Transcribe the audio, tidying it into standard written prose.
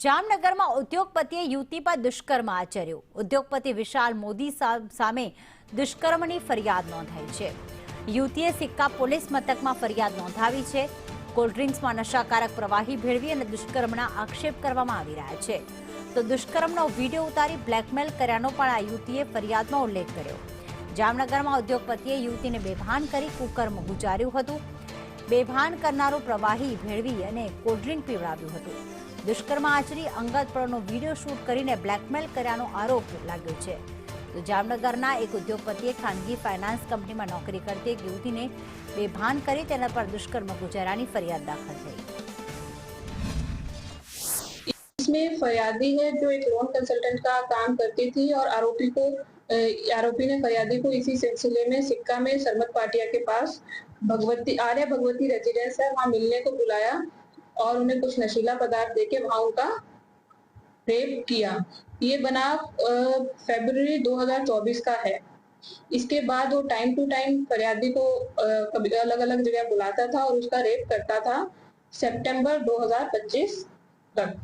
જામનગરમાં ઉદ્યોગપતિએ યુવતી પર દુષ્કર્મ આચર્યું। ઉદ્યોગપતિ વિશાલ મોદી સામે દુષ્કર્મની ફરિયાદ નોંધાઈ છે। યુવતીએ સિક્કા પોલીસ મથકમાં ફરિયાદ નોંધાવી છે। કોલ્ડ ડ્રિંક્સમાં નશાકારક પ્રવાહી ભેળવી અને દુષ્કર્મના આક્ષેપ કરવામાં આવી રહ્યા છે। તો દુષ્કર્મનો વિડીયો ઉતારી બ્લેકમેલ કર્યાનો પણ આ યુવતીએ ફરિયાદમાં ઉલ્લેખ કર્યો। જામનગરમાં ઉદ્યોગપતિએ યુવતીને બેભાન કરી કુકર્મ ગુજાર્યું હતું। બેભાન કરનારો પ્રવાહી ભેળવી અને કોલ્ડ ડ્રિંક પીવડાવ્યું હતું। દુષ્કર્મ આચરી અંગત પરનો વિડીયો શૂટ કરીને બ્લેકમેલ કર્યાનો આરોપ લાગ્યો છે। તો જામનગરના એક ઉદ્યોગપતિએ ખાનગી ફાઇનાન્સ કંપનીમાં નોકરી કરતી એક યુવતીને બેભાન કરી તેના પર દુષ્કર્મ गुजारानी फरियाद दाखिल થઈ। इसमें फरियादी है जो एक लोन कंसल्टेंट का काम करती थी और आरोपी ने फरियादी को इसी सिलसिले में सिक्का में सरमत पाटिया के पास आर्य भगवती रेजिडेंस है वहाँ मिलने को बुलाया और उन्हें कुछ नशीला पदार्थ देके वहाँ उनका रेप किया। ये बनाव फरवरी 2024 का है। इसके बाद वो टाइम टू टाइम फरियादी को कभी अलग अलग जगह बुलाता था और उसका रेप करता था सितंबर 2025 तक।